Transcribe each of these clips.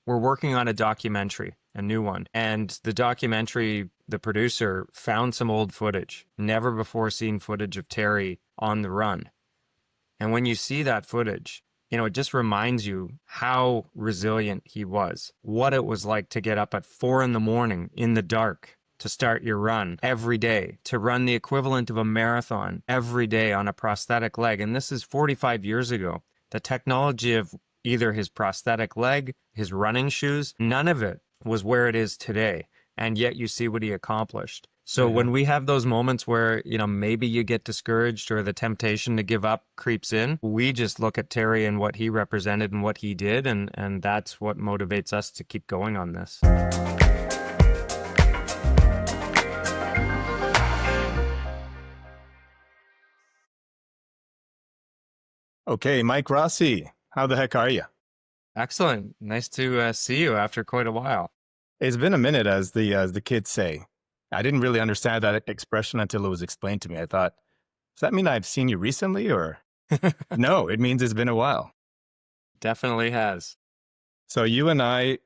we're working on a documentary, a new one. And the documentary, the producer found some old footage, never before seen footage of Terry on the run. And when you see that footage, it just reminds you how resilient he was, what it was like to get up at 4 in the morning in the dark to start your run every day, to run the equivalent of a marathon every day on a prosthetic leg. And this is 45 years ago. The technology of either his prosthetic leg, his running shoes, none of it was where it is today. And yet you see what he accomplished. So when we have those moments where, maybe you get discouraged or the temptation to give up creeps in, we just look at Terry and what he represented and what he did. And that's what motivates us to keep going on this. Okay, Mike Rossi, how the heck are you? Excellent. Nice to see you after quite a while. It's been a minute, as the kids say. I didn't really understand that expression until it was explained to me. I thought, does that mean I've seen you recently, or no? It means it's been a while. Definitely has. So you and I,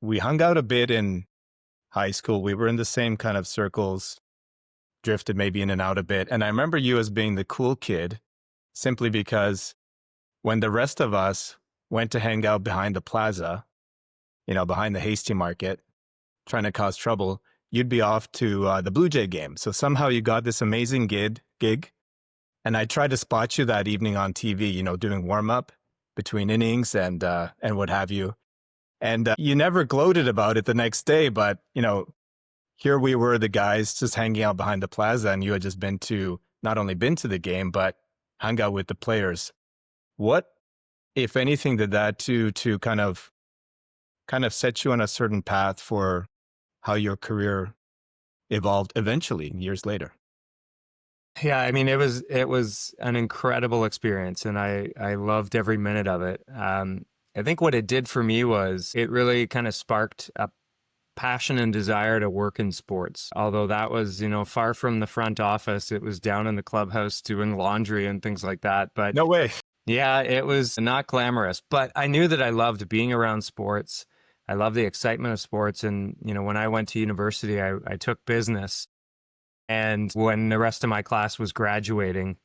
we hung out a bit in high school. We were in the same kind of circles, drifted maybe in and out a bit. And I remember you as being the cool kid, simply because when the rest of us went to hang out behind the plaza, behind the Hasty Market, trying to cause trouble, you'd be off to the Blue Jay game. So somehow you got this amazing gig. And I tried to spot you that evening on TV, doing warm up between innings and what have you. And you never gloated about it the next day, but, here we were, the guys just hanging out behind the plaza, and you had just not only been to the game, but hung out with the players. What, if anything, did that do to kind of set you on a certain path for how your career evolved eventually years later? Yeah, I mean, it was an incredible experience, and I loved every minute of it. I think what it did for me was it really kind of sparked a passion and desire to work in sports. Although that was, far from the front office, it was down in the clubhouse doing laundry and things like that. But No way. yeah, it was not glamorous, but I knew that I loved being around sports. I love the excitement of sports. And, when I went to university, I took business. And when the rest of my class was graduating,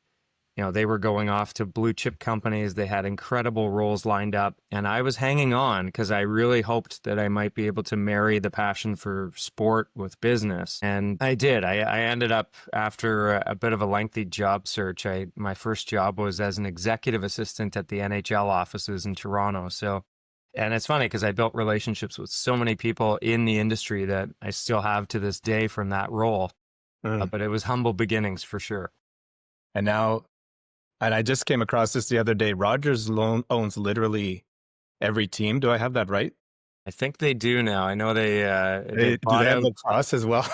they were going off to blue chip companies. They had incredible roles lined up. And I was hanging on because I really hoped that I might be able to marry the passion for sport with business. And I did. I ended up, after a bit of a lengthy job search, my first job was as an executive assistant at the NHL offices in Toronto. And it's funny because I built relationships with so many people in the industry that I still have to this day from that role. But it was humble beginnings for sure. And now, and I just came across this the other day, Rogers owns literally every team. Do I have that right? I think they do now. I know they Do bought they have out. lacrosse as well?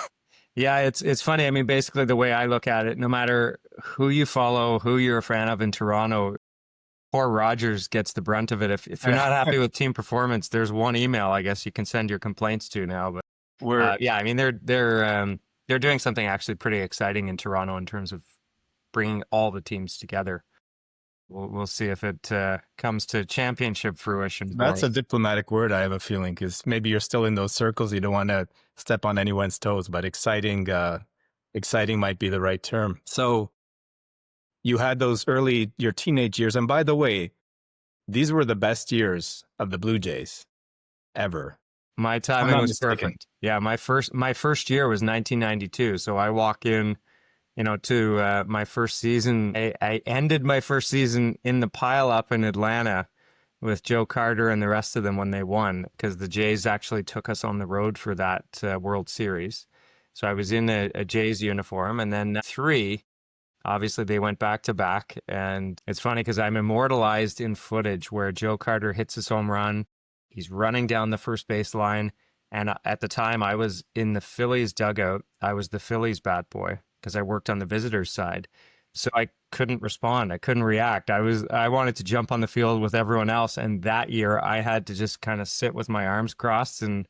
Yeah, it's funny. I mean, basically the way I look at it, no matter who you follow, who you're a fan of in Toronto, poor Rogers gets the brunt of it. If you're not happy with team performance, there's one email I guess you can send your complaints to now. But yeah, I mean they're doing something actually pretty exciting in Toronto in terms of bringing all the teams together. We'll see if it comes to championship fruition. That's a diplomatic word, I have a feeling, because maybe you're still in those circles. You don't want to step on anyone's toes, but exciting might be the right term. So you had your teenage years. And by the way, these were the best years of the Blue Jays ever. My timing was perfect. Yeah, my first year was 1992. So I walk in, to my first season. I ended my first season in the pile up in Atlanta with Joe Carter and the rest of them when they won, because the Jays actually took us on the road for that World Series. So I was in a Jays uniform, and then obviously they went back to back. And it's funny because I'm immortalized in footage where Joe Carter hits his home run. He's running down the first base line. And at the time I was in the Phillies dugout. I was the Phillies bat boy because I worked on the visitors side. So I couldn't respond. I couldn't react. I wanted to jump on the field with everyone else. And that year I had to just kind of sit with my arms crossed and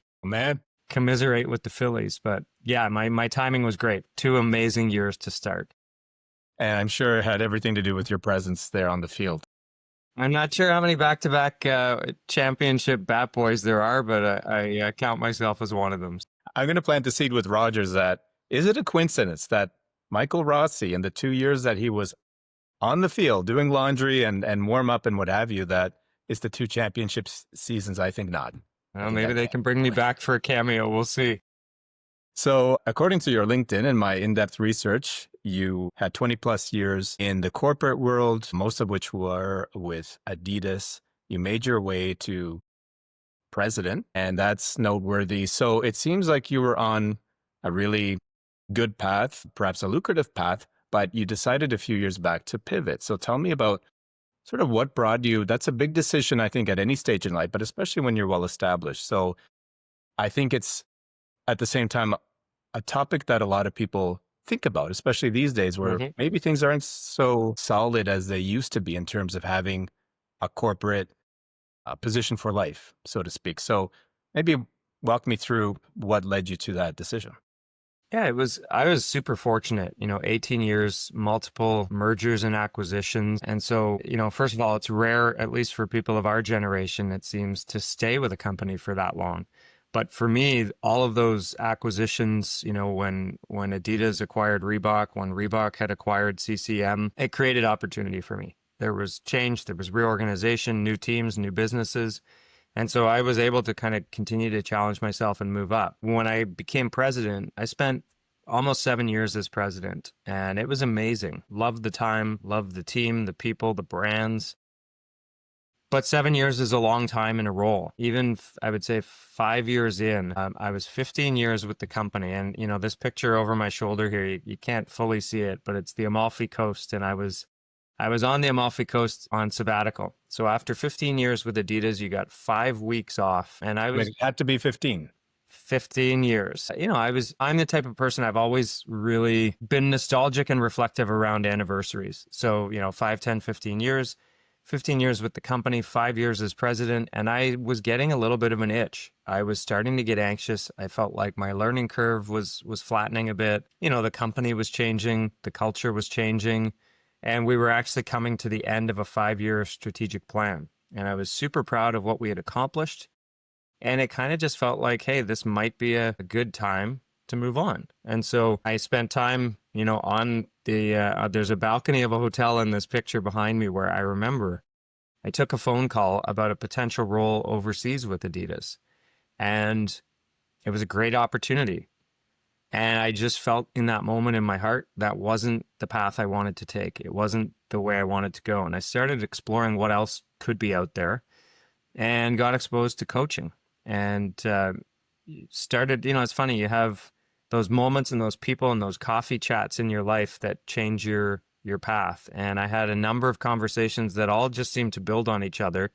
commiserate with the Phillies. But yeah, my timing was great. 2 amazing years to start. And I'm sure it had everything to do with your presence there on the field. I'm not sure how many back-to-back championship bat boys there are, but I count myself as one of them. I'm going to plant the seed with Rogers that is it a coincidence that Michael Rossi, in the 2 years that he was on the field doing laundry and warm up and what have you, that is the two championship seasons? I think not. I Well, think maybe that they can't can be bring me right. back for a cameo. We'll see. So, according to your LinkedIn and my in depth research, you had 20 plus years in the corporate world, most of which were with Adidas. You made your way to president, and that's noteworthy. So, it seems like you were on a really good path, perhaps a lucrative path, but you decided a few years back to pivot. So, tell me about sort of what brought you. That's a big decision, I think, at any stage in life, but especially when you're well established. So, I think it's at the same time a topic that a lot of people think about, especially these days where Hmm. maybe things aren't so solid as they used to be in terms of having a corporate position for life, so to speak. So maybe walk me through what led you to that decision. Yeah, I was super fortunate, 18 years, multiple mergers and acquisitions. And so, first of all, it's rare, at least for people of our generation, it seems, to stay with a company for that long. But for me, all of those acquisitions, when Adidas acquired Reebok, when Reebok had acquired CCM, it created opportunity for me. There was change, there was reorganization, new teams, new businesses. And so I was able to kind of continue to challenge myself and move up. When I became president, I spent almost 7 years as president, and it was amazing. Loved the time, loved the team, the people, the brands. But 7 years is a long time in a role. Even I would say 5 years in, I was 15 years with the company. And, this picture over my shoulder here, you can't fully see it, but it's the Amalfi Coast. And I was on the Amalfi Coast on sabbatical. So after 15 years with Adidas, you got 5 weeks off. And I I mean, was it had to be 15. 15 years. I'm the type of person I've always really been nostalgic and reflective around anniversaries. So, 5, 10, 15 years, 15 years with the company, 5 years as president. And I was getting a little bit of an itch. I was starting to get anxious. I felt like my learning curve was flattening a bit. The company was changing, the culture was changing, and we were actually coming to the end of a 5-year strategic plan. And I was super proud of what we had accomplished. And it kind of just felt like, hey, this might be a good time to move on. And so I spent time, on there's a balcony of a hotel in this picture behind me where I remember I took a phone call about a potential role overseas with Adidas. And it was a great opportunity. And I just felt in that moment in my heart that wasn't the path I wanted to take. It wasn't the way I wanted to go. And I started exploring what else could be out there and got exposed to coaching and started, it's funny, you have those moments and those people and those coffee chats in your life that change your path. And I had a number of conversations that all just seemed to build on each other,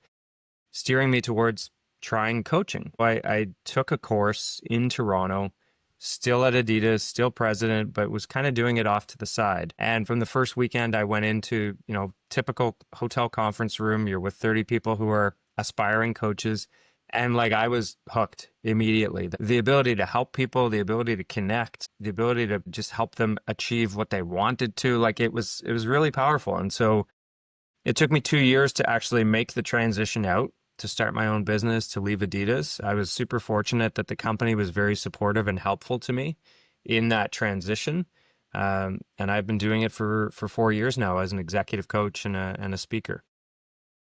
steering me towards trying coaching. I took a course in Toronto, still at Adidas, still president, but was kind of doing it off to the side. And from the first weekend, I went into, typical hotel conference room. You're with 30 people who are aspiring coaches. And like I was hooked immediately. The ability to help people, the ability to connect, the ability to just help them achieve what they wanted to, like it was really powerful. And so it took me 2 years to actually make the transition out to start my own business, to leave Adidas. I was super fortunate that the company was very supportive and helpful to me in that transition. And I've been doing it for 4 years now as an executive coach and a speaker.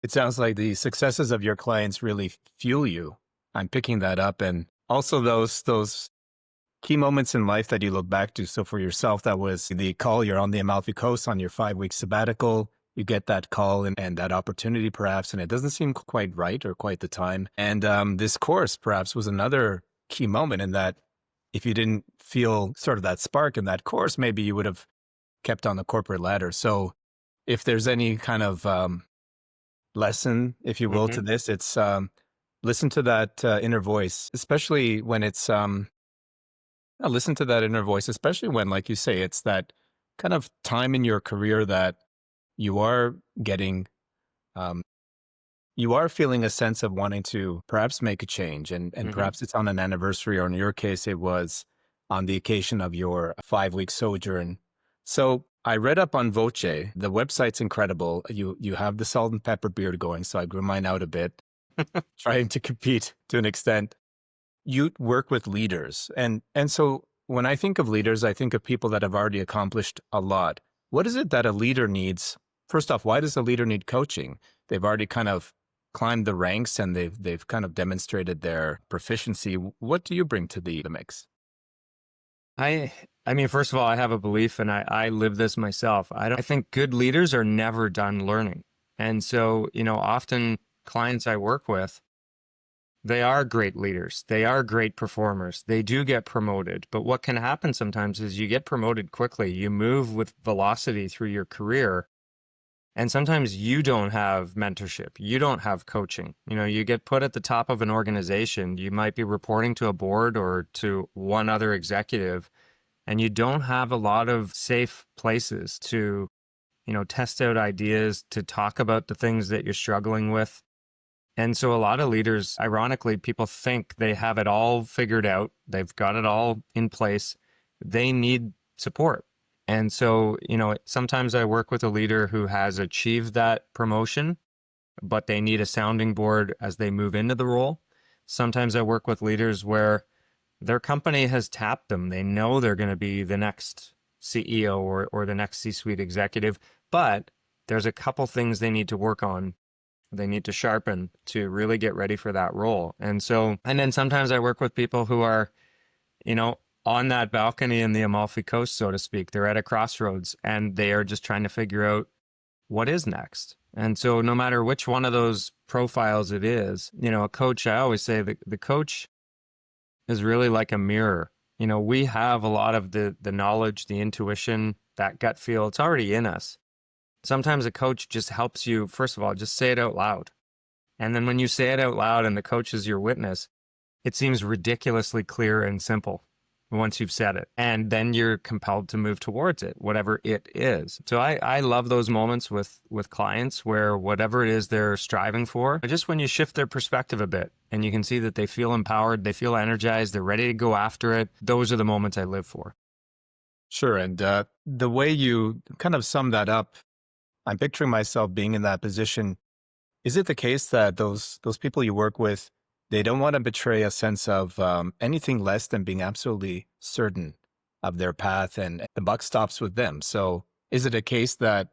It sounds like the successes of your clients really fuel you. I'm picking that up. And also those key moments in life that you look back to. So for yourself, that was the call. You're on the Amalfi Coast on your 5-week sabbatical. You get that call and that opportunity perhaps, and it doesn't seem quite right or quite the time. And this course perhaps was another key moment in that if you didn't feel sort of that spark in that course, maybe you would have kept on the corporate ladder. So if there's any kind of lesson, if you will, Mm-hmm. to this, it's listen to that inner voice, especially when it's listen to that inner voice, especially when, like you say, it's that kind of time in your career that you are getting, um, you are feeling a sense of wanting to perhaps make a change. And Mm-hmm. perhaps it's on an anniversary, or in your case, it was on the occasion of your 5-week sojourn. So I read up on Voce. The website's incredible. You have the salt and pepper beard going, so I grew mine out a bit, trying to compete to an extent. You work with leaders, and so when I think of leaders, I think of people that have already accomplished a lot. What is it that a leader needs? First off, why does a leader need coaching? They've already kind of climbed the ranks and they've kind of demonstrated their proficiency. What do you bring to the mix? I I mean, first of all, I have a belief and I live this myself. I think good leaders are never done learning. And so, often clients I work with, they are great leaders. They are great performers. They do get promoted. But what can happen sometimes is you get promoted quickly. You move with velocity through your career. And sometimes you don't have mentorship. You don't have coaching. You get put at the top of an organization. You might be reporting to a board or to one other executive, and you don't have a lot of safe places to, test out ideas, to talk about the things that you're struggling with. And so a lot of leaders, ironically, people think they have it all figured out. They've got it all in place. They need support. And so, sometimes I work with a leader who has achieved that promotion, but they need a sounding board as they move into the role. Sometimes I work with leaders where their company has tapped them. They know they're going to be the next CEO or the next C-suite executive, but there's a couple things they need to work on. They need to sharpen to really get ready for that role. And then sometimes I work with people who are, on that balcony in the Amalfi Coast, so to speak. They're at a crossroads and they are just trying to figure out what is next. And so no matter which one of those profiles it is, a coach, I always say that the coach is really like a mirror. We have a lot of the knowledge, the intuition, that gut feel. It's already in us. Sometimes a coach just helps you, first of all, just say it out loud. And then when you say it out loud and the coach is your witness, it seems ridiculously clear and simple once you've said it. And then you're compelled to move towards it, whatever it is. So I love those moments with clients where whatever it is they're striving for, just when you shift their perspective a bit and you can see that they feel empowered, they feel energized, they're ready to go after it. Those are the moments I live for. Sure. And the way you kind of sum that up, I'm picturing myself being in that position. Is it the case that those people you work with, they don't want to betray a sense of anything less than being absolutely certain of their path, and the buck stops with them? So is it a case that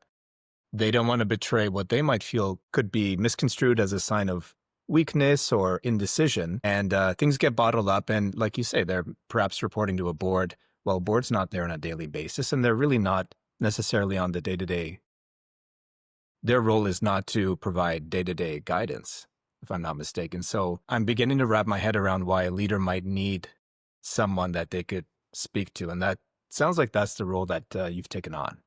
they don't want to betray what they might feel could be misconstrued as a sign of weakness or indecision, and things get bottled up, and like you say, they're perhaps reporting to a board? Well, a board's not there on a daily basis, and they're really not necessarily on the day-to-day. Their role is not to provide day-to-day guidance, if I'm not mistaken. So I'm beginning to wrap my head around why a leader might need someone that they could speak to. And that sounds like that's the role that you've taken on.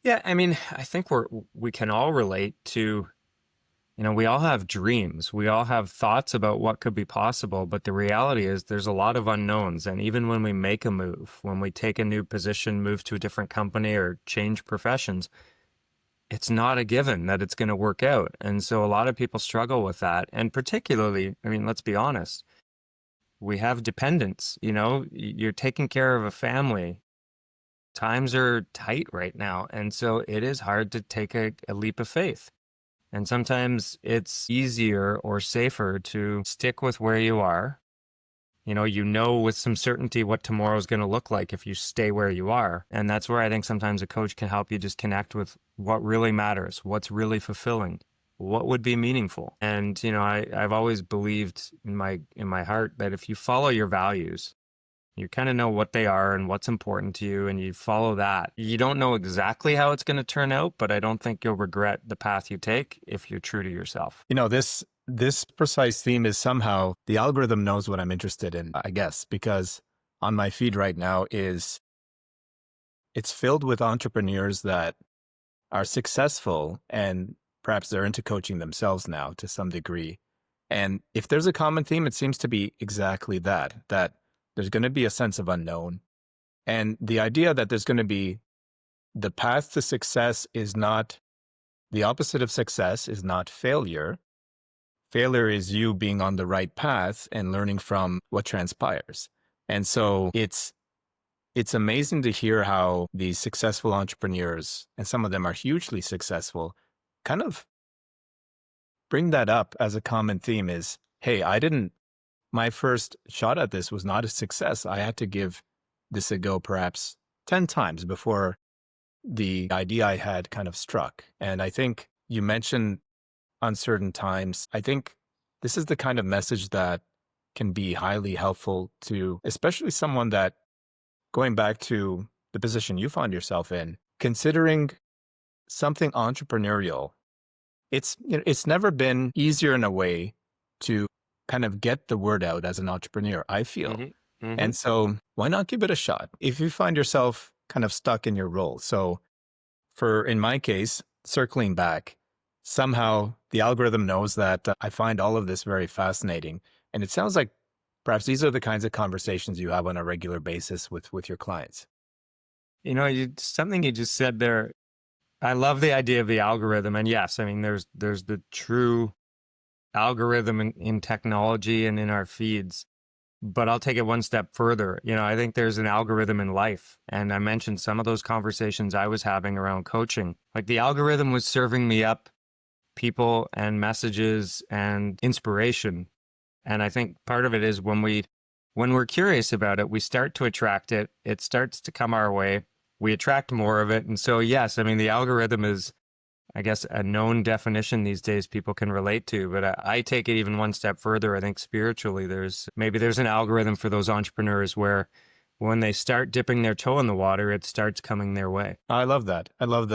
Yeah, I mean, I think we can all relate to, we all have dreams. We all have thoughts about what could be possible, but the reality is there's a lot of unknowns. And even when we make a move, when we take a new position, move to a different company or change professions, it's not a given that it's going to work out. And so a lot of people struggle with that. And particularly, I mean, let's be honest, we have dependents, you're taking care of a family. Times are tight right now. And so it is hard to take a leap of faith. And sometimes it's easier or safer to stick with where you are. With some certainty what tomorrow is going to look like if you stay where you are. And that's where I think sometimes a coach can help you just connect with what really matters, what's really fulfilling, what would be meaningful. And, I've always believed in my heart that if you follow your values, you kind of know what they are and what's important to you, and you follow that. You don't know exactly how it's going to turn out, but I don't think you'll regret the path you take if you're true to yourself. This precise theme is somehow the algorithm knows what I'm interested in, I guess, because on my feed right now it's filled with entrepreneurs that are successful, and perhaps they're into coaching themselves now to some degree. And if there's a common theme, it seems to be exactly that there's going to be a sense of unknown. And the idea that there's going to be the path to success is not the opposite of success, is not failure. Failure is you being on the right path and learning from what transpires. And so it's It's amazing to hear how these successful entrepreneurs, and some of them are hugely successful, kind of bring that up as a common theme is, hey, my first shot at this was not a success. I had to give this a go perhaps 10 times before the idea I had kind of struck. And I think you mentioned uncertain times. I think this is the kind of message that can be highly helpful to, especially someone that, going back to the position you find yourself in, considering something entrepreneurial. It's never been easier in a way to kind of get the word out as an entrepreneur, I feel. Mm-hmm. Mm-hmm. And so why not give it a shot if you find yourself kind of stuck in your role? So in my case, circling back, somehow the algorithm knows that I find all of this very fascinating. And it sounds like perhaps these are the kinds of conversations you have on a regular basis with your clients. Something you just said there, I love the idea of the algorithm. And yes, I mean, there's the true algorithm in technology and in our feeds. But I'll take it one step further. I think there's an algorithm in life. And I mentioned some of those conversations I was having around coaching. Like the algorithm was serving me up people and messages and inspiration. And I think part of it is when we're curious about it, we start to attract it. It starts to come our way. We attract more of it. And so, yes, I mean, the algorithm is, I guess, a known definition these days people can relate to. But I take it even one step further. I think spiritually, there's an algorithm for those entrepreneurs where when they start dipping their toe in the water, it starts coming their way. I love that. I love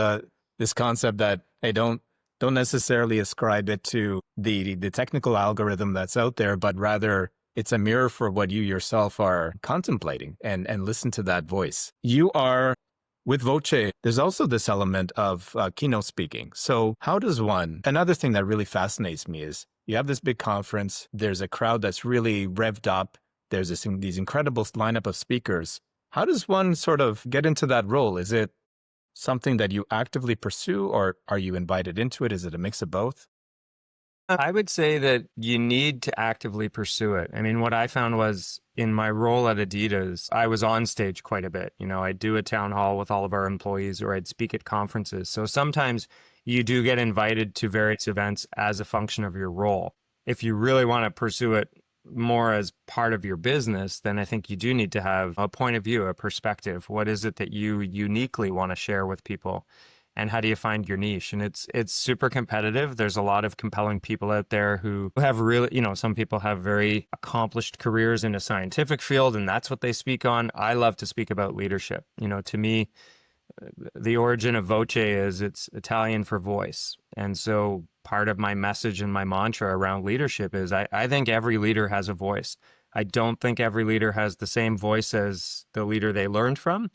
this concept that hey, don't necessarily ascribe it to the technical algorithm that's out there, but rather it's a mirror for what you yourself are contemplating, and listen to that voice. You are with Voce. There's also this element of keynote speaking. So how does another thing that really fascinates me is you have this big conference, there's a crowd that's really revved up, there's these incredible lineup of speakers. How does one sort of get into that role? Is it something that you actively pursue, or are you invited into it? Is it a mix of both? I would say that you need to actively pursue it. I mean, what I found was in my role at Adidas, I was on stage quite a bit. I'd do a town hall with all of our employees, or I'd speak at conferences. So sometimes you do get invited to various events as a function of your role. If you really want to pursue it more as part of your business, then I think you do need to have a point of view, a perspective. What is it that you uniquely want to share with people? And how do you find your niche? And it's super competitive. There's a lot of compelling people out there who have really, some people have very accomplished careers in a scientific field, and that's what they speak on. I love to speak about leadership. To me, the origin of Voce is it's Italian for voice. And so part of my message and my mantra around leadership is I think every leader has a voice. I don't think every leader has the same voice as the leader they learned from.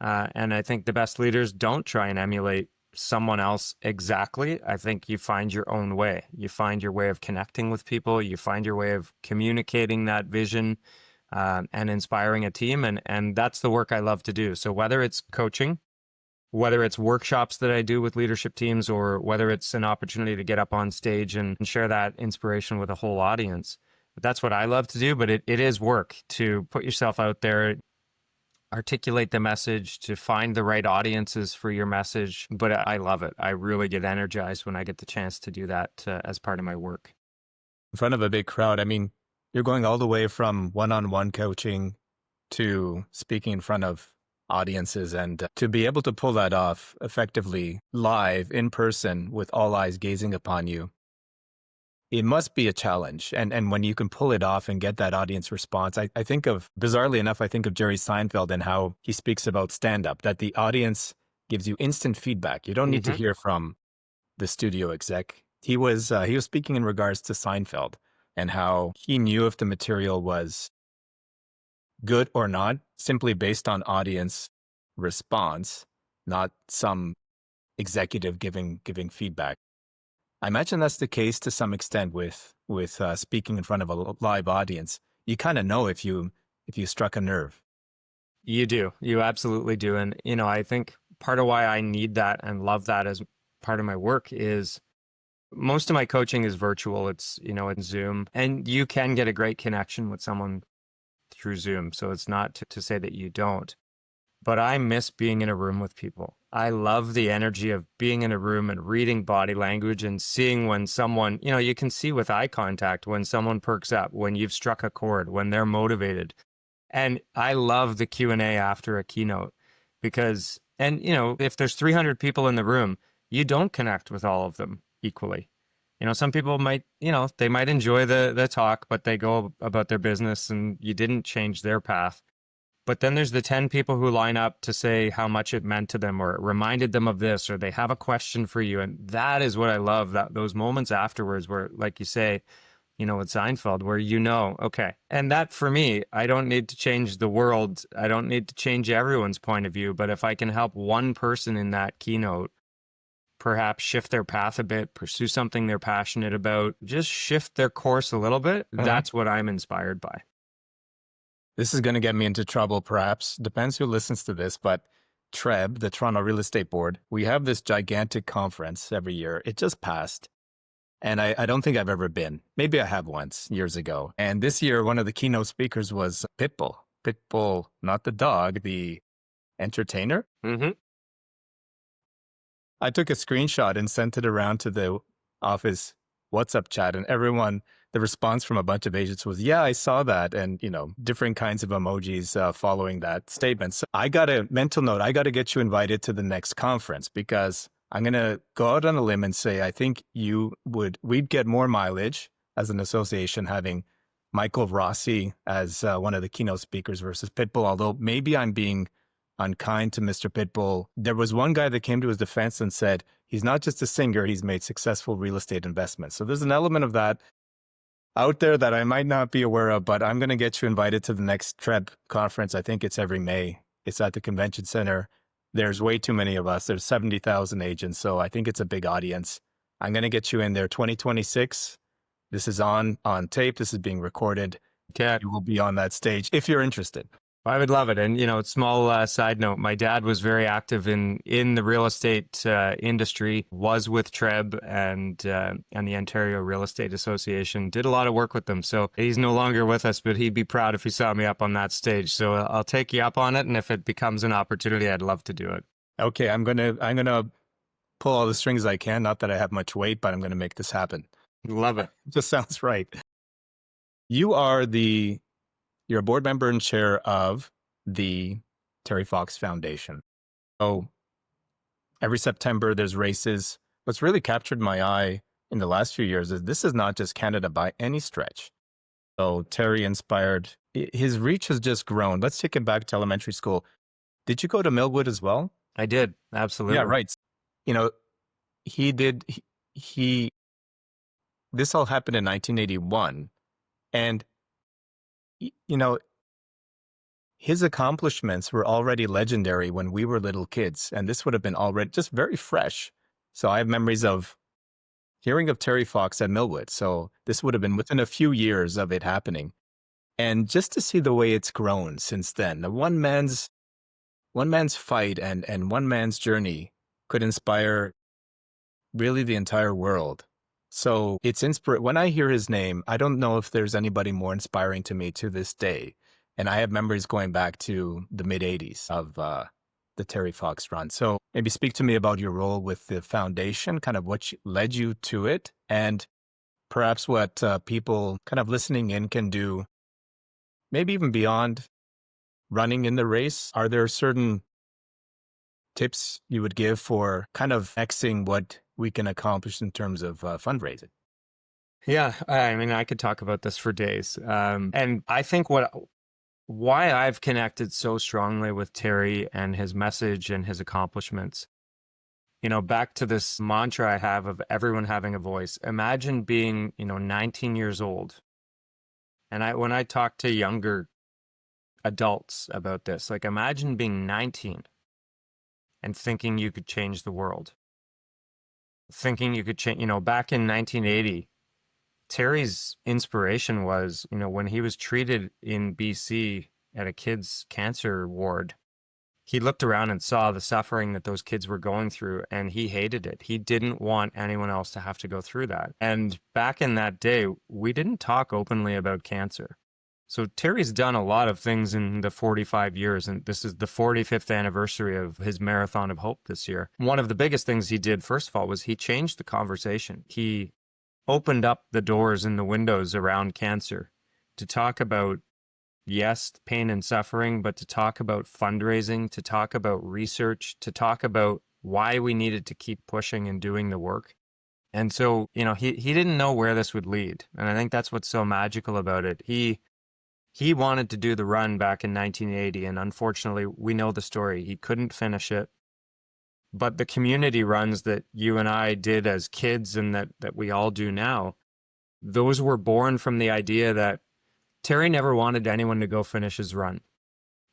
And I think the best leaders don't try and emulate someone else exactly. I think you find your own way. You find your way of connecting with people. You find your way of communicating that vision and inspiring a team. And that's the work I love to do. So whether it's coaching, whether it's workshops that I do with leadership teams, or whether it's an opportunity to get up on stage and share that inspiration with a whole audience, that's what I love to do. But it is work to put yourself out there, articulate the message, to find the right audiences for your message. But I love it. I really get energized when I get the chance to do that as part of my work. In front of a big crowd, I mean, you're going all the way from one-on-one coaching to speaking in front of audiences, and to be able to pull that off effectively live in person with all eyes gazing upon you, it must be a challenge. And when you can pull it off and get that audience response, I think bizarrely enough, I think of Jerry Seinfeld and how he speaks about stand-up, that the audience gives you instant feedback. You don't need to hear from the studio exec. He was speaking in regards to Seinfeld and how he knew if the material was good or not, simply based on audience response, not some executive giving feedback. I imagine that's the case to some extent with speaking in front of a live audience. You kind of know if you struck a nerve. You do. You absolutely do. And, I think part of why I need that and love that as part of my work is most of my coaching is virtual. It's, in Zoom, and you can get a great connection with someone through Zoom. So it's not to say that you don't. but I miss being in a room with people. I love the energy of being in a room and reading body language and seeing when someone, you can see with eye contact when someone perks up, when you've struck a chord, when they're motivated. And I love the Q&A after a keynote because, and if there's 300 people in the room, you don't connect with all of them equally. Some people might, they might enjoy the talk, but they go about their business and you didn't change their path. But then there's the 10 people who line up to say how much it meant to them or it reminded them of this, or they have a question for you. And that is what I love, that those moments afterwards where, like you say, with Seinfeld, where okay. And that for me, I don't need to change the world. I don't need to change everyone's point of view. But if I can help one person in that keynote perhaps shift their path a bit, pursue something they're passionate about, just shift their course a little bit, that's what I'm inspired by. This is going to get me into trouble, perhaps. Depends who listens to this, but TREB, the Toronto Real Estate Board, we have this gigantic conference every year. It just passed. And I don't think I've ever been. Maybe I have once years ago. And this year, one of the keynote speakers was Pitbull. Pitbull, not the dog, the entertainer. Mm-hmm. I took a screenshot and sent it around to the office WhatsApp chat, and everyone, the response from a bunch of agents was, yeah, I saw that. And, different kinds of emojis following that statement. So I got a mental note. I got to get you invited to the next conference because I'm going to go out on a limb and say, I think we'd get more mileage as an association having Michael Rossi as one of the keynote speakers versus Pitbull, although maybe I'm being unkind to Mr. Pitbull. There was one guy that came to his defense and said, he's not just a singer, he's made successful real estate investments. So there's an element of that out there that I might not be aware of, but I'm going to get you invited to the next TREB conference. I think it's every May. It's at the convention center. There's way too many of us. There's 70,000 agents. So I think it's a big audience. I'm going to get you in there 2026. This is on tape. This is being recorded. Okay. You will be on that stage if you're interested. I would love it. And, small side note, my dad was very active in the real estate industry, was with TREB and the Ontario Real Estate Association, did a lot of work with them. So he's no longer with us, but he'd be proud if he saw me up on that stage. So I'll take you up on it. And if it becomes an opportunity, I'd love to do it. Okay. I'm going to pull all the strings I can. Not that I have much weight, but I'm going to make this happen. Love it. Just sounds right. You're a board member and chair of the Terry Fox Foundation. So every September, there's races. What's really captured my eye in the last few years is this is not just Canada by any stretch. So Terry inspired, his reach has just grown. Let's take it back to elementary school. Did you go to Millwood as well? I did. Absolutely. Yeah, right. This all happened in 1981. And his accomplishments were already legendary when we were little kids, and this would have been already just very fresh. So I have memories of hearing of Terry Fox at Millwood. So this would have been within a few years of it happening. And just to see the way it's grown since then, the one man's fight and one man's journey could inspire really the entire world. So it's when I hear his name, I don't know if there's anybody more inspiring to me to this day. And I have memories going back to the mid 80s of the Terry Fox run. So maybe speak to me about your role with the foundation, kind of what led you to it, and perhaps what people kind of listening in can do, maybe even beyond running in the race. Are there certain tips you would give for kind of Xing what we can accomplish in terms of fundraising? Yeah, I mean, I could talk about this for days. And I think why I've connected so strongly with Terry and his message and his accomplishments, back to this mantra I have of everyone having a voice. Imagine being, 19 years old. And when I talk to younger adults about this, like imagine being 19 and thinking you could change the world. Thinking you could change, back in 1980, Terry's inspiration was, when he was treated in BC at a kids' cancer ward, he looked around and saw the suffering that those kids were going through, and he hated it. He didn't want anyone else to have to go through that. And back in that day, we didn't talk openly about cancer. So Terry's done a lot of things in the 45 years, and this is the 45th anniversary of his Marathon of Hope this year. One of the biggest things he did, first of all, was he changed the conversation. He opened up the doors and the windows around cancer to talk about, yes, pain and suffering, but to talk about fundraising, to talk about research, to talk about why we needed to keep pushing and doing the work. And so, he didn't know where this would lead. And I think that's what's so magical about it. He wanted to do the run back in 1980, and unfortunately, we know the story. He couldn't finish it. But the community runs that you and I did as kids and that we all do now, those were born from the idea that Terry never wanted anyone to go finish his run.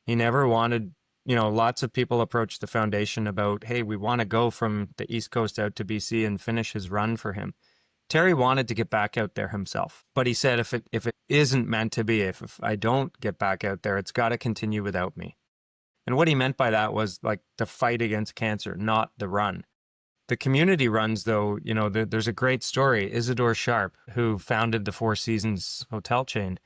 He never wanted, lots of people approached the foundation about, hey, we want to go from the East Coast out to BC and finish his run for him. Terry wanted to get back out there himself, but he said, if it isn't meant to be, if I don't get back out there, it's got to continue without me. And what he meant by that was like the fight against cancer, not the run. The community runs, though, there's a great story. Isidore Sharp, who founded the Four Seasons hotel chain,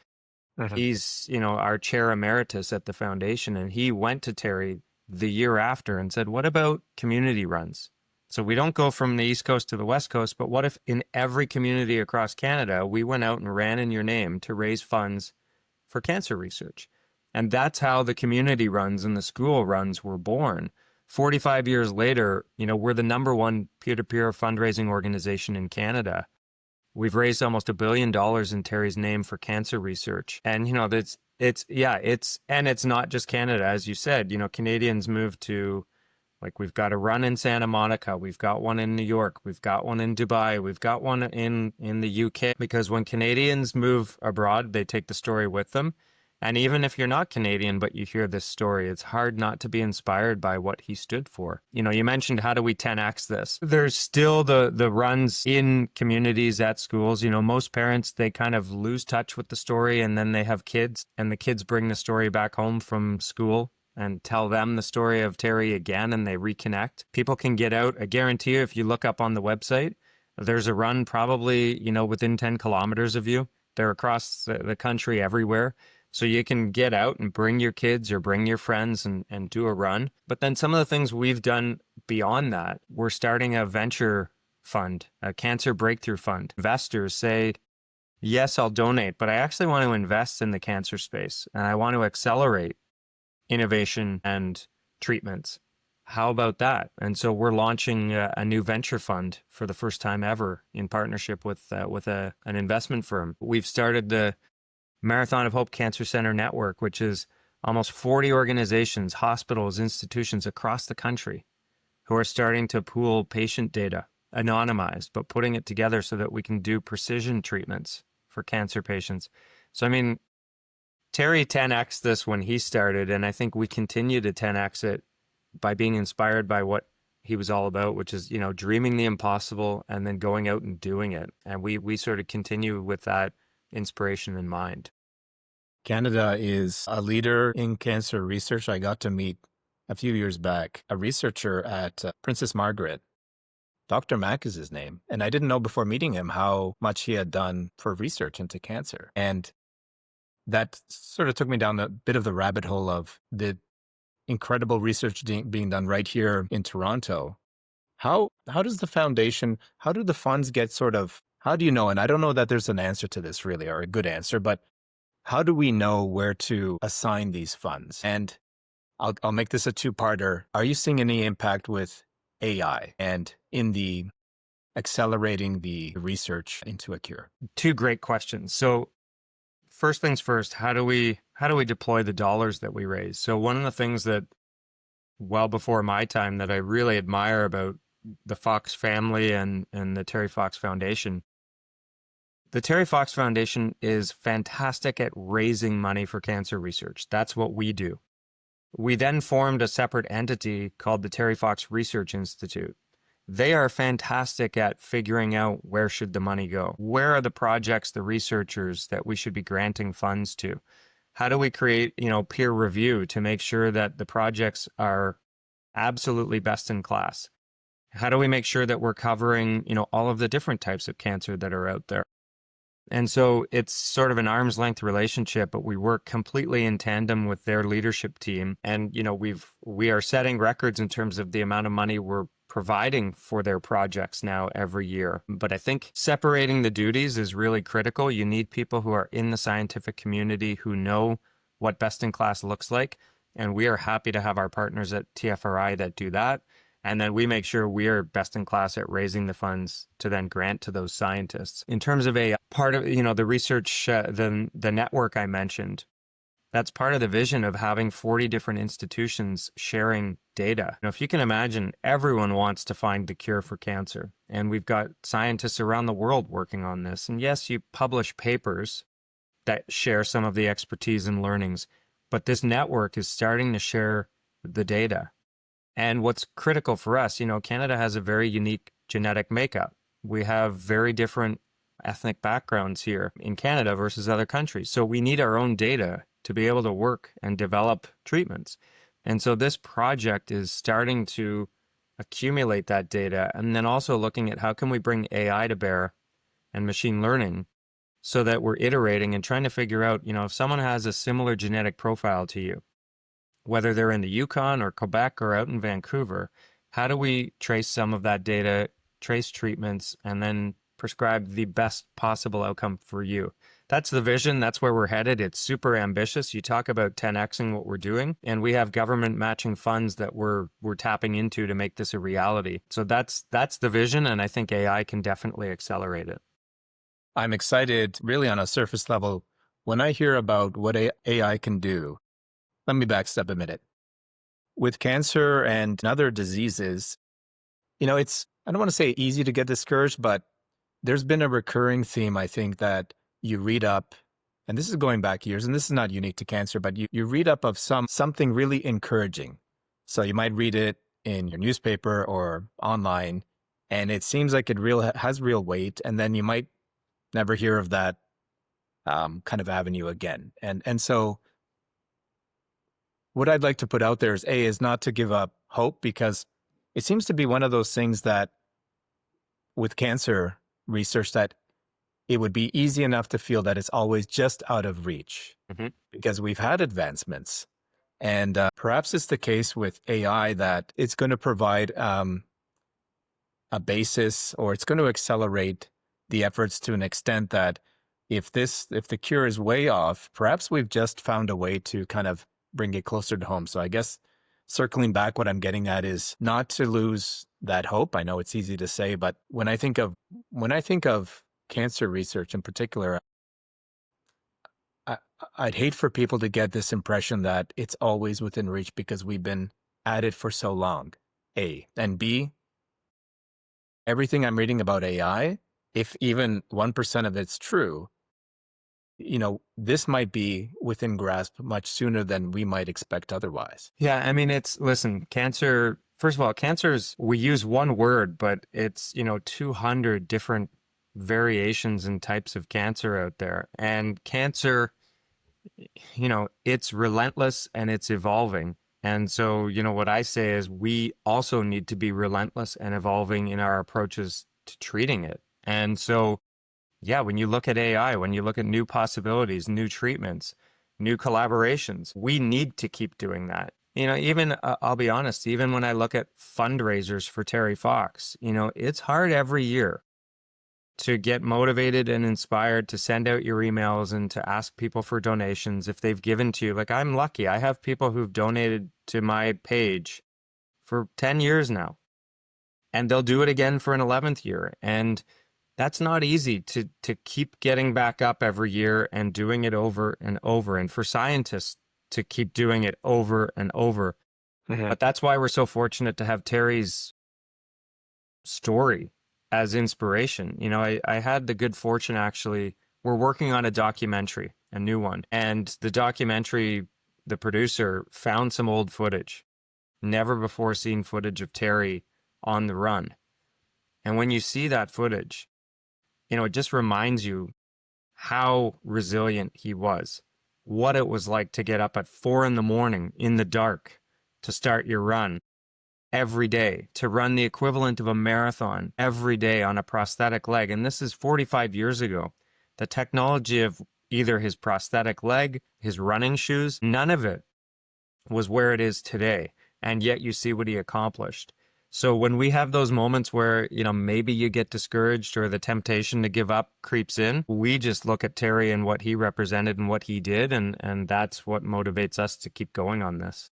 he's, our chair emeritus at the foundation, and he went to Terry the year after and said, what about community runs? So we don't go from the East Coast to the West Coast, but what if in every community across Canada, we went out and ran in your name to raise funds for cancer research? And that's how the community runs and the school runs were born. 45 years later, we're the number one peer-to-peer fundraising organization in Canada. We've raised almost $1 billion in Terry's name for cancer research. And, it's not just Canada, as you said, Canadians move to, like, we've got a run in Santa Monica, we've got one in New York, we've got one in Dubai, we've got one in the UK, because when Canadians move abroad, they take the story with them. And even if you're not Canadian, but you hear this story, it's hard not to be inspired by what he stood for. You mentioned, how do we 10X this? There's still the runs in communities at schools. Most parents, they kind of lose touch with the story, and then they have kids, and the kids bring the story back home from school and tell them the story of Terry again, and they reconnect. People can get out. I guarantee you, if you look up on the website, there's a run probably, within 10 kilometers of you. They're across the country everywhere. So you can get out and bring your kids or bring your friends and do a run. But then some of the things we've done beyond that, we're starting a venture fund, a cancer breakthrough fund. Investors say, yes, I'll donate, but I actually want to invest in the cancer space, and I want to accelerate innovation and treatments. How about that? And so we're launching a new venture fund for the first time ever in partnership with an investment firm. We've started the Marathon of Hope Cancer Center Network, which is almost 40 organizations, hospitals, institutions across the country who are starting to pool patient data, anonymized, but putting it together so that we can do precision treatments for cancer patients. So, Terry 10X this when he started, and I think we continue to 10X it by being inspired by what he was all about, which is, dreaming the impossible and then going out and doing it. And we sort of continue with that inspiration in mind. Canada is a leader in cancer research. I got to meet a few years back a researcher at Princess Margaret. Dr. Mack is his name. And I didn't know before meeting him how much he had done for research into cancer. And that sort of took me down a bit of the rabbit hole of the incredible research being done right here in Toronto. How does the foundation, how do the funds get how do you know? And I don't know that there's an answer to this really, or a good answer, but how do we know where to assign these funds? And I'll make this a two-parter. Are you seeing any impact with AI and in the accelerating the research into a cure? Two great questions. So first things first, how do we deploy the dollars that we raise? So one of the things that, well before my time, that I really admire about the Fox family and the Terry Fox Foundation. The Terry Fox Foundation is fantastic at raising money for cancer research. That's what we do. We then formed a separate entity called the Terry Fox Research Institute. They are fantastic at figuring out where should the money go. Where are the projects, the researchers that we should be granting funds to? How do we create, peer review to make sure that the projects are absolutely best in class? How do we make sure that we're covering, all of the different types of cancer that are out there? And so it's sort of an arm's length relationship, but we work completely in tandem with their leadership team. And, we are setting records in terms of the amount of money we're providing for their projects now every year. But I think separating the duties is really critical. You need people who are in the scientific community who know what best in class looks like. And we are happy to have our partners at TFRI that do that. And then we make sure we are best in class at raising the funds to then grant to those scientists. In terms of a part of, the research, the network I mentioned, that's part of the vision of having 40 different institutions sharing data. If you can imagine, everyone wants to find the cure for cancer. And we've got scientists around the world working on this. And yes, you publish papers that share some of the expertise and learnings, but this network is starting to share the data. And what's critical for us, Canada has a very unique genetic makeup. We have very different ethnic backgrounds here in Canada versus other countries. So we need our own data to be able to work and develop treatments. And so this project is starting to accumulate that data, and then also looking at how can we bring AI to bear and machine learning so that we're iterating and trying to figure out, if someone has a similar genetic profile to you, whether they're in the Yukon or Quebec or out in Vancouver, how do we trace some of that data, trace treatments, and then prescribe the best possible outcome for you? That's the vision. That's where we're headed. It's super ambitious. You talk about 10xing what we're doing, and we have government matching funds that we're tapping into to make this a reality. So that's the vision, and I think AI can definitely accelerate it. I'm excited, really on a surface level, when I hear about what AI can do. Let me backstep a minute. With cancer and other diseases, it's, I don't want to say easy to get discouraged, but there's been a recurring theme, I think, that you read up, and this is going back years, and this is not unique to cancer, but you read up of something really encouraging. So you might read it in your newspaper or online, and it seems like it has real weight, and then you might never hear of that kind of avenue again. And so what I'd like to put out there is not to give up hope, because it seems to be one of those things that with cancer research that it would be easy enough to feel that it's always just out of reach because we've had advancements. And perhaps it's the case with AI that it's going to provide a basis, or it's going to accelerate the efforts to an extent that if the cure is way off, perhaps we've just found a way to kind of bring it closer to home. So I guess circling back, what I'm getting at is not to lose that hope. I know it's easy to say, but when I think of cancer research in particular, I'd hate for people to get this impression that it's always within reach because we've been at it for so long. A. And B, everything I'm reading about AI, if even 1% of it's true, this might be within grasp much sooner than we might expect otherwise. Yeah, I mean, listen, cancer, first of all, we use one word, but it's, 200 different variations and types of cancer out there. And cancer, it's relentless and it's evolving. And so, what I say is we also need to be relentless and evolving in our approaches to treating it. And so, yeah, when you look at AI, when you look at new possibilities, new treatments, new collaborations, we need to keep doing that. Even, I'll be honest, even when I look at fundraisers for Terry Fox, it's hard every year to get motivated and inspired to send out your emails and to ask people for donations if they've given to you. Like, I'm lucky. I have people who've donated to my page for 10 years now, and they'll do it again for an 11th year. And that's not easy to keep getting back up every year and doing it over and over. And for scientists to keep doing it over and over. Mm-hmm. But that's why we're so fortunate to have Terry's story as inspiration. I had the good fortune, actually, we're working on a documentary, a new one. And the documentary, the producer found some old footage, never before seen footage of Terry on the run. And when you see that footage, it just reminds you how resilient he was, what it was like to get up at 4 a.m. in the dark to start your run every day, to run the equivalent of a marathon every day on a prosthetic leg. And this is 45 years ago. the technology of either his prosthetic leg, his running shoes, none of it was where it is today. And yet you see what he accomplished. So when we have those moments where, maybe you get discouraged or the temptation to give up creeps in, we just look at Terry and what he represented and what he did. And that's what motivates us to keep going on this.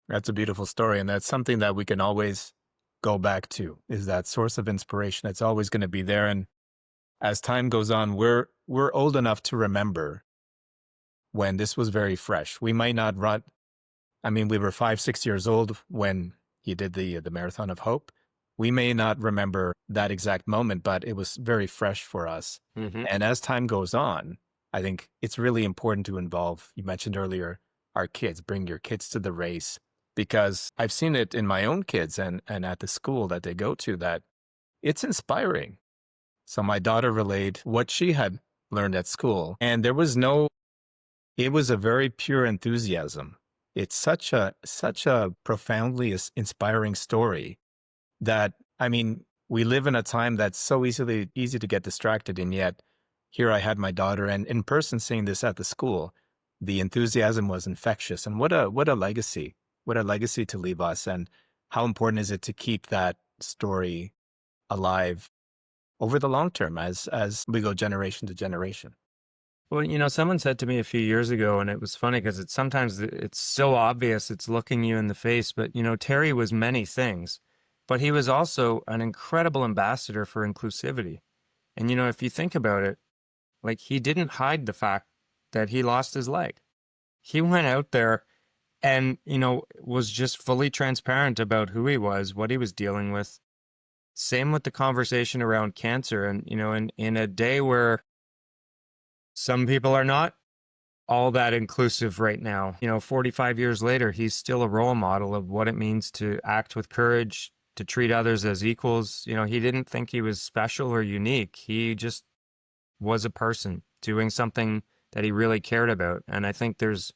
That's a beautiful story. And that's something that we can always go back to, is that source of inspiration. It's always going to be there. And as time goes on, we're old enough to remember when this was very fresh. We might not run. I mean, we were 5, 6 years old when he did the Marathon of Hope. We may not remember that exact moment, but it was very fresh for us. Mm-hmm. And as time goes on, I think it's really important to involve, you mentioned earlier, our kids. Bring your kids to the race, because I've seen it in my own kids and at the school that they go to, that it's inspiring. So my daughter relayed what she had learned at school, and it was a very pure enthusiasm. It's such a profoundly inspiring story that, I mean, we live in a time that's so easy to get distracted. And yet here I had my daughter, and in person seeing this at the school, the enthusiasm was infectious. And what a legacy to leave us. And how important is it to keep that story alive over the long term as we go generation to generation? Well, someone said to me a few years ago, and it was funny because sometimes it's so obvious, it's looking you in the face, but, Terry was many things, but he was also an incredible ambassador for inclusivity. And, if you think about it, like, he didn't hide the fact that he lost his leg. He went out there and, was just fully transparent about who he was, what he was dealing with. Same with the conversation around cancer. And, in a day where some people are not all that inclusive right now, 45 years later, he's still a role model of what it means to act with courage, to treat others as equals. He didn't think he was special or unique. He just was a person doing something that he really cared about. And I think there's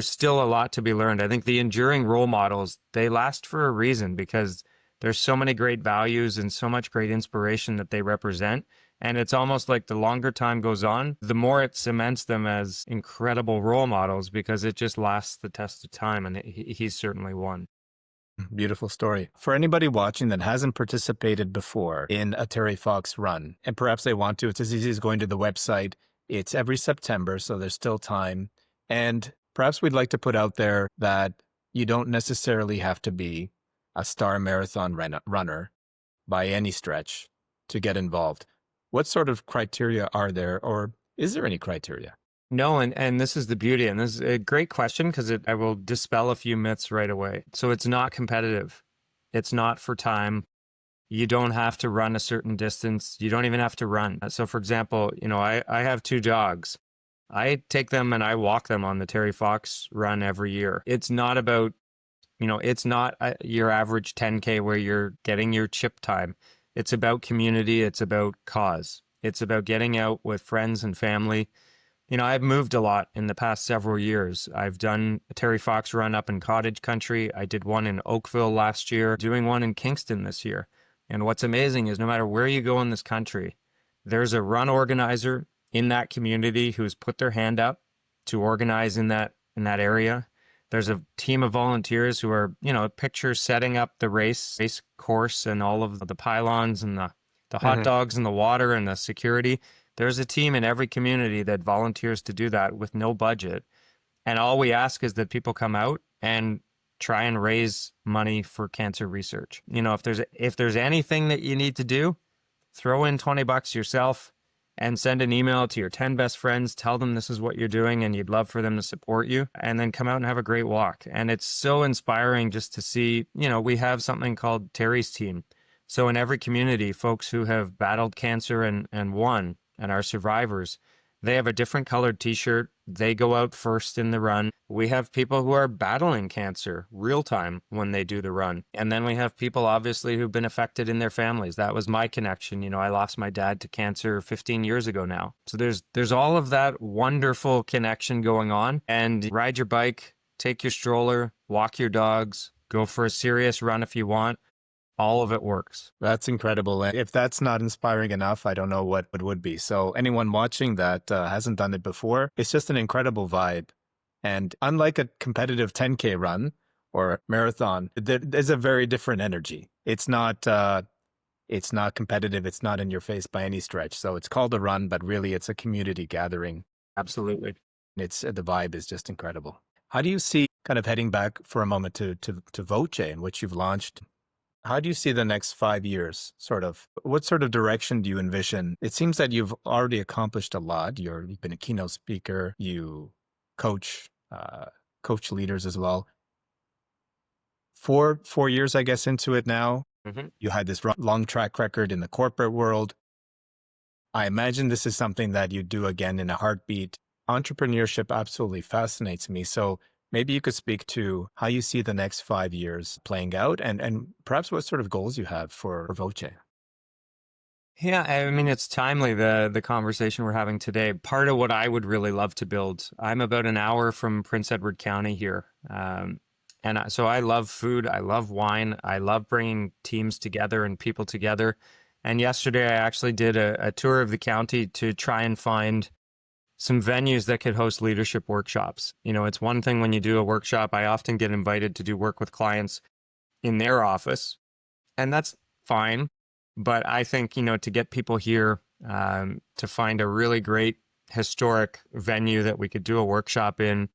still a lot to be learned. I think the enduring role models, they last for a reason, because there's so many great values and so much great inspiration that they represent. And it's almost like the longer time goes on, the more it cements them as incredible role models, because it just lasts the test of time. And he's certainly one. Beautiful story. For anybody watching that hasn't participated before in a Terry Fox run, and perhaps they want to, it's as easy as going to the website. It's every September, so there's still time. And perhaps we'd like to put out there that you don't necessarily have to be a star marathon runner by any stretch to get involved. What sort of criteria are there, or is there any criteria? No, and this is the beauty, and this is a great question, because I will dispel a few myths right away. So it's not competitive. It's not for time. You don't have to run a certain distance. You don't even have to run. So for example, I have 2 dogs. I take them and I walk them on the Terry Fox run every year. It's not about, it's not your average 10K where you're getting your chip time. It's about community. It's about cause. It's about getting out with friends and family. I've moved a lot in the past several years. I've done a Terry Fox run up in cottage country. I did one in Oakville last year, doing one in Kingston this year. And what's amazing is no matter where you go in this country, there's a run organizer in that community who's put their hand up to organize in that area. There's a team of volunteers who are, picture setting up the race course and all of the pylons and the hot dogs and the water and the security. There's a team in every community that volunteers to do that with no budget. And all we ask is that people come out and try and raise money for cancer research. If there's anything that you need to do, throw in $20 yourself and send an email to your 10 best friends. Tell them this is what you're doing and you'd love for them to support you, and then come out and have a great walk. And it's so inspiring just to see, we have something called Terry's Team. So in every community, folks who have battled cancer and won and are survivors, they have a different colored t-shirt. They go out first in the run. We have people who are battling cancer real time when they do the run. And then we have people, obviously, who've been affected in their families. That was my connection. I lost my dad to cancer 15 years ago now. So there's all of that wonderful connection going on. And ride your bike, take your stroller, walk your dogs, go for a serious run if you want. all of it works. That's incredible. And if that's not inspiring enough, I don't know what would be. So anyone watching that hasn't done it before, it's just an incredible vibe. And unlike a competitive 10K run or marathon, there's a very different energy. It's not competitive. It's not in your face by any stretch. So it's called a run, but really it's a community gathering. Absolutely. It's the vibe is just incredible. How do you see, kind of heading back for a moment to Voce, in which you've launched? How do you see the next 5 years? Sort of, what sort of direction do you envision? It seems that you've already accomplished a lot. You've been a keynote speaker. You coach coach leaders as well. 4 years, I guess, into it now. Mm-hmm. You had this long track record in the corporate world. I imagine this is something that you do again in a heartbeat. Entrepreneurship absolutely fascinates me. So maybe you could speak to how you see the next 5 years playing out and perhaps what sort of goals you have for Voce. Yeah, I mean, it's timely, the conversation we're having today. Part of what I would really love to build, I'm about an hour from Prince Edward County here. So I love food. I love wine. I love bringing teams together and people together. And yesterday I actually did a tour of the county to try and find some venues that could host leadership workshops. You know, it's one thing when you do a workshop, I often get invited to do work with clients in their office, and that's fine. But I think, you know, to get people here, to find a really great historic venue that we could do a workshop in,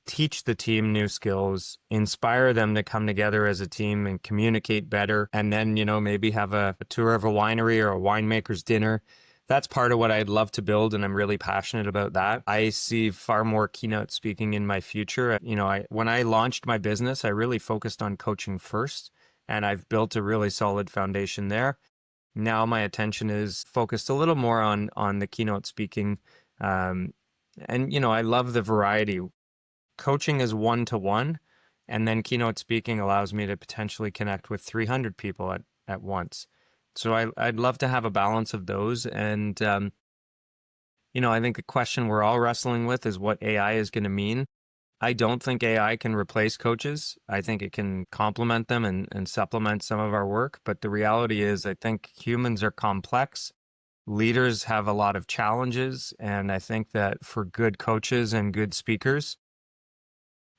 teach the team new skills, inspire them to come together as a team and communicate better. And then, you know, maybe have a tour of a winery or a winemaker's dinner. That's part of what I'd love to build, and I'm really passionate about that. I see far more keynote speaking in my future. You know, when I launched my business, I really focused on coaching first, and I've built a really solid foundation there. Now my attention is focused a little more on the keynote speaking. And, you know, I love the variety. Coaching is one-to-one, and then keynote speaking allows me to potentially connect with 300 people at once. So I'd love to have a balance of those. And, you know, I think the question we're all wrestling with is what AI is going to mean. I don't think AI can replace coaches. I think it can complement them and supplement some of our work. But the reality is, I think humans are complex. Leaders have a lot of challenges. And I think that for good coaches and good speakers,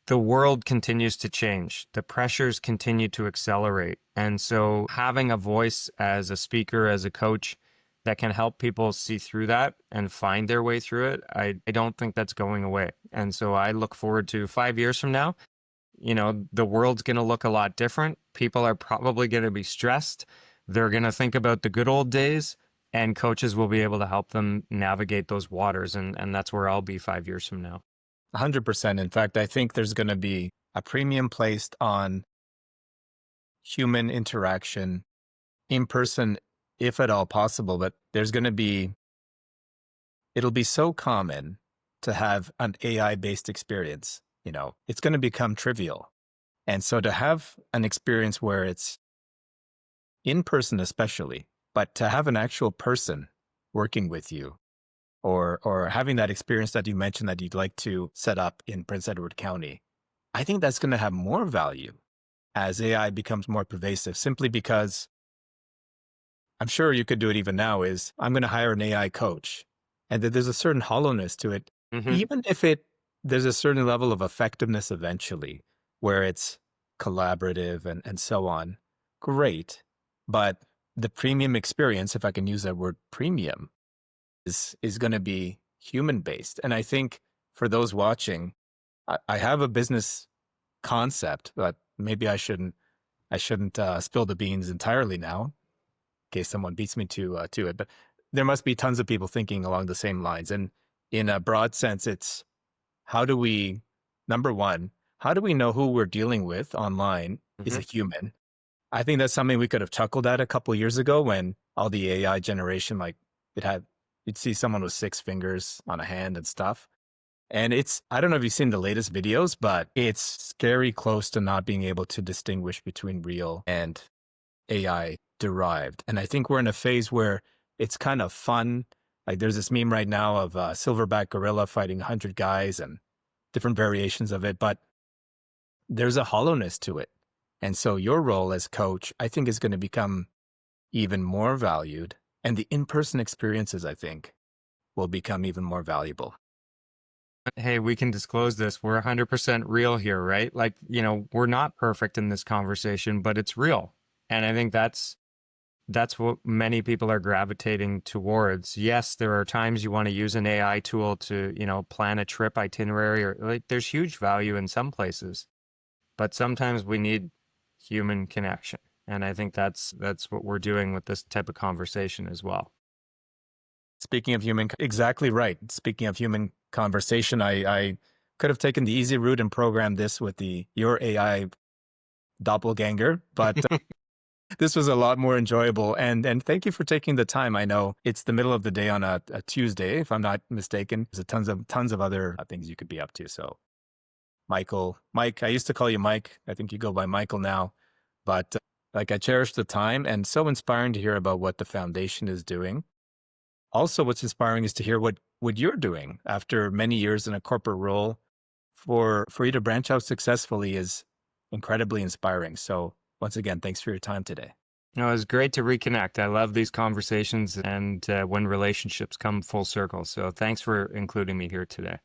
the world continues to change. The pressures continue to accelerate. And so having a voice as a speaker, as a coach that can help people see through that and find their way through it, I don't think that's going away. And so I look forward to 5 years from now. You know, the world's going to look a lot different. People are probably going to be stressed. They're going to think about the good old days, and coaches will be able to help them navigate those waters. And that's where I'll be 5 years from now. 100%. In fact, I think there's going to be a premium placed on human interaction in person, if at all possible. But it'll be so common to have an AI-based experience. You know, it's going to become trivial. And so to have an experience where it's in person, especially, but to have an actual person working with you, or having that experience that you mentioned that you'd like to set up in Prince Edward County, I think that's going to have more value as AI becomes more pervasive, simply because I'm sure you could do it even now, is I'm going to hire an AI coach, and that there's a certain hollowness to it, even if there's a certain level of effectiveness eventually where it's collaborative and so on. Great. But the premium experience, if I can use that word premium, is going to be human based. And I think for those watching, I have a business concept, but maybe I shouldn't spill the beans entirely now, in case someone beats me to it. But there must be tons of people thinking along the same lines. And in a broad sense, it's number one, how do we know who we're dealing with online is a human? I think that's something we could have chuckled at a couple of years ago when all the AI generation, like you'd see someone with 6 fingers on a hand and stuff. And I don't know if you've seen the latest videos, but it's scary close to not being able to distinguish between real and AI derived. And I think we're in a phase where it's kind of fun. Like there's this meme right now of a silverback gorilla fighting 100 guys and different variations of it, but there's a hollowness to it. And so your role as coach, I think, is going to become even more valued. And the in-person experiences, I think, will become even more valuable. Hey, we can disclose this. We're 100% real here, right? Like, we're not perfect in this conversation, but it's real. And I think that's what many people are gravitating towards. Yes, there are times you want to use an AI tool to, plan a trip itinerary, or like there's huge value in some places, but sometimes we need human connection. And I think that's what we're doing with this type of conversation as well. Speaking of exactly right. Speaking of human conversation, I could have taken the easy route and programmed this with your AI doppelganger, but this was a lot more enjoyable. And thank you for taking the time. I know it's the middle of the day on a Tuesday, if I'm not mistaken. There's tons of other things you could be up to. So Mike, I used to call you Mike. I think you go by Michael now, but like I cherish the time, and so inspiring to hear about what the foundation is doing. Also, what's inspiring is to hear what you're doing after many years in a corporate role. For you to branch out successfully is incredibly inspiring. So once again, thanks for your time today. No, it was great to reconnect. I love these conversations and when relationships come full circle. So thanks for including me here today.